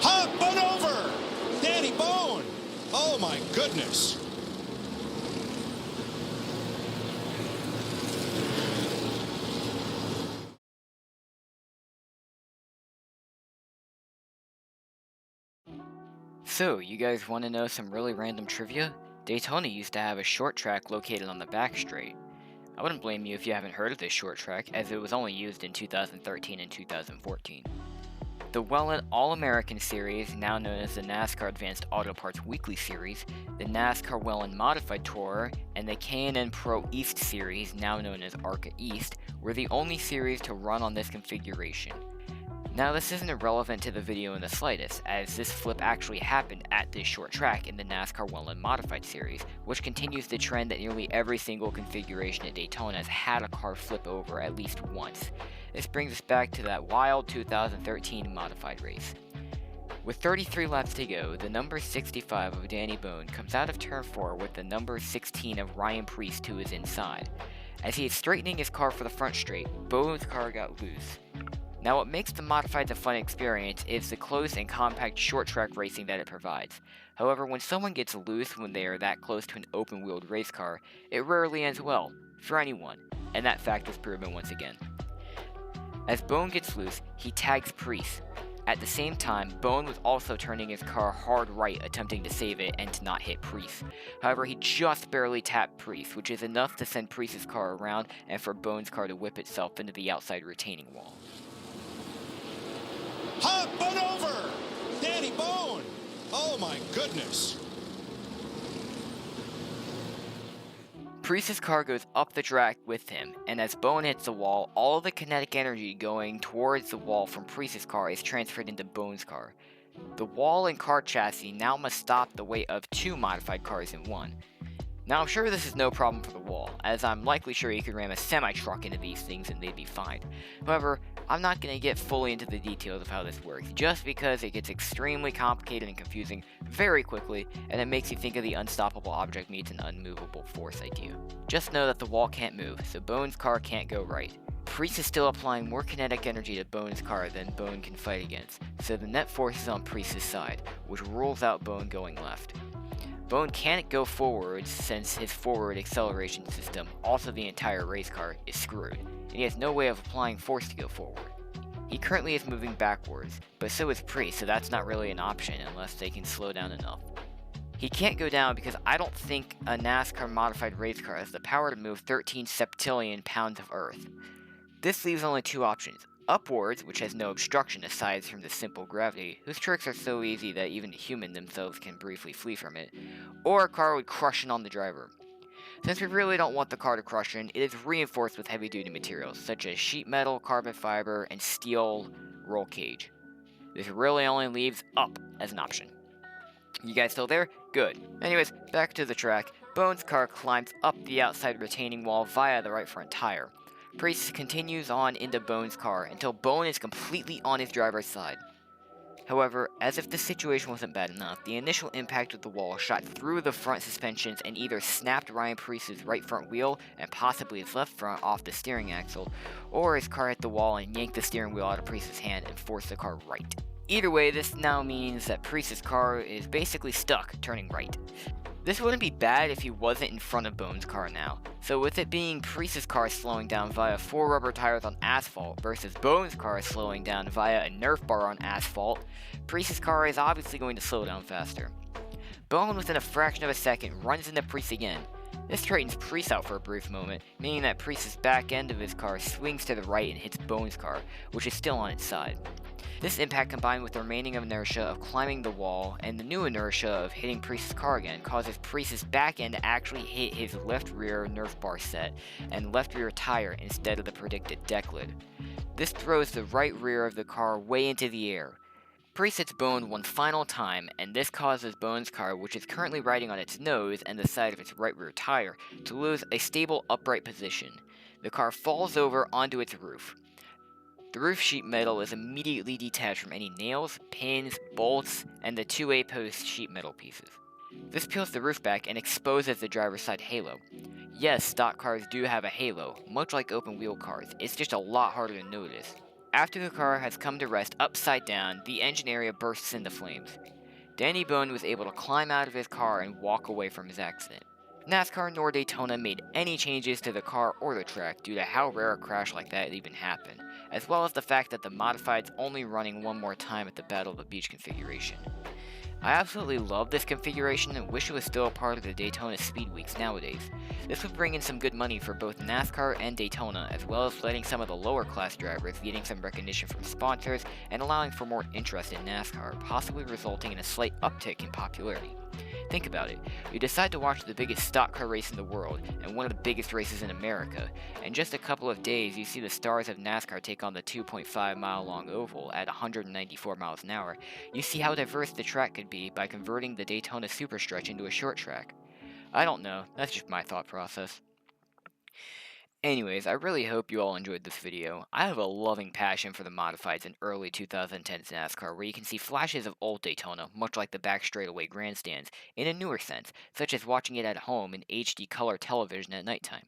Hop on over! Danny Bohn! Oh my goodness! So, you guys want to know some really random trivia? Daytona used to have a short track located on the back straight. I wouldn't blame you if you haven't heard of this short track, as it was only used in 2013 and 2014. The Whelen All-American Series, now known as the NASCAR Advanced Auto Parts Weekly Series, the NASCAR Whelen Modified Tour, and the K&N Pro East Series, now known as ARCA East, were the only series to run on this configuration. Now, this isn't irrelevant to the video in the slightest, as this flip actually happened at this short track in the NASCAR Whelen Modified Series, which continues the trend that nearly every single configuration at Daytona has had a car flip over at least once. This brings us back to that wild 2013 modified race. With 33 laps to go, the number 65 of Danny Bohn comes out of turn 4 with the number 16 of Ryan Preece to his inside. As he is straightening his car for the front straight, Bohn's car got loose. Now, what makes the Modified a fun experience is the close and compact short track racing that it provides. However, when someone gets loose when they are that close to an open-wheeled race car, it rarely ends well, for anyone, and that fact was proven once again. As Bohn gets loose, he tags Preece. At the same time, Bohn was also turning his car hard right, attempting to save it and to not hit Preece. However, he just barely tapped Preece, which is enough to send Preece's car around and for Bohn's car to whip itself into the outside retaining wall. Hop on over! Danny Bohn! Oh my goodness! Preece's car goes up the track with him, and as Bohn hits the wall, all of the kinetic energy going towards the wall from Preece's car is transferred into Bohn's car. The wall and car chassis now must stop the weight of 2 modified cars in one. Now, I'm sure this is no problem for the wall, as I'm likely sure you could ram a semi-truck into these things and they'd be fine. However, I'm not going to get fully into the details of how this works, just because it gets extremely complicated and confusing very quickly, and it makes you think of the unstoppable object meets an unmovable force idea. Just know that the wall can't move, so Bohn's car can't go right. Preece is still applying more kinetic energy to Bohn's car than Bohn can fight against, so the net force is on Preece's side, which rules out Bohn going left. Bohn can't go forwards since his forward acceleration system, also the entire race car, is screwed, and he has no way of applying force to go forward. He currently is moving backwards, but so is Preece, so that's not really an option unless they can slow down enough. He can't go down because I don't think a NASCAR modified race car has the power to move 13 septillion pounds of earth. This leaves only 2 options. Upwards, which has no obstruction aside from the simple gravity, whose tricks are so easy that even the human themselves can briefly flee from it, or a car would crush in on the driver. Since we really don't want the car to crush in, it is reinforced with heavy-duty materials, such as sheet metal, carbon fiber, and steel roll cage. This really only leaves up as an option. You guys still there? Good. Anyways, back to the track. Bohn's car climbs up the outside retaining wall via the right front tire. Preece continues on into Bohn's car until Bohn is completely on his driver's side. However, as if the situation wasn't bad enough, the initial impact of the wall shot through the front suspensions and either snapped Ryan Preece's right front wheel and possibly his left front off the steering axle, or his car hit the wall and yanked the steering wheel out of Preece's hand and forced the car right. Either way, this now means that Preece's car is basically stuck, turning right. This wouldn't be bad if he wasn't in front of Bohn's car now. So with it being Preece's car slowing down via 4 rubber tires on asphalt versus Bohn's car slowing down via a Nerf bar on asphalt, Preece's car is obviously going to slow down faster. Bohn, within a fraction of a second, runs into Preece again. This straightens Preece out for a brief moment, meaning that Preece's back end of his car swings to the right and hits Bohn's car, which is still on its side. This impact, combined with the remaining inertia of climbing the wall and the new inertia of hitting Preece's car again, causes Preece's back end to actually hit his left rear Nerf bar set and left rear tire instead of the predicted deck lid. This throws the right rear of the car way into the air. Preece hits Bohn one final time, and this causes Bohn's car, which is currently riding on its nose and the side of its right rear tire, to lose a stable upright position. The car falls over onto its roof. The roof sheet metal is immediately detached from any nails, pins, bolts, and the 2A post sheet metal pieces. This peels the roof back and exposes the driver's side halo. Yes, stock cars do have a halo, much like open wheel cars, it's just a lot harder to notice. After the car has come to rest upside down, the engine area bursts into flames. Danny Bohn was able to climb out of his car and walk away from his accident. NASCAR nor Daytona made any changes to the car or the track due to how rare a crash like that even happened, as well as the fact that the Modified's only running one more time at the Battle of the Beach configuration. I absolutely love this configuration and wish it was still a part of the Daytona Speed Weeks nowadays. This would bring in some good money for both NASCAR and Daytona, as well as letting some of the lower class drivers getting some recognition from sponsors and allowing for more interest in NASCAR, possibly resulting in a slight uptick in popularity. Think about it. You decide to watch the biggest stock car race in the world, and one of the biggest races in America. In just a couple of days, you see the stars of NASCAR take on the 2.5-mile long oval at 194 miles an hour. You see how diverse the track could be by converting the Daytona Superstretch into a short track. I don't know, that's just my thought process. Anyways, I really hope you all enjoyed this video. I have a loving passion for the modifieds in early 2010s NASCAR, where you can see flashes of old Daytona, much like the back straightaway grandstands, in a newer sense, such as watching it at home in HD color television at nighttime.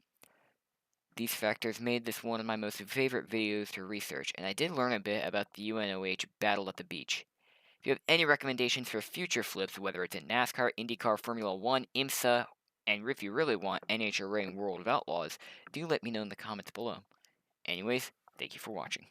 These factors made this one of my most favorite videos to research, and I did learn a bit about the UNOH Battle at the Beach. If you have any recommendations for future flips, whether it's in NASCAR, IndyCar, Formula 1, IMSA, and if you really want NHRA and World of Outlaws, do let me know in the comments below. Anyways, thank you for watching.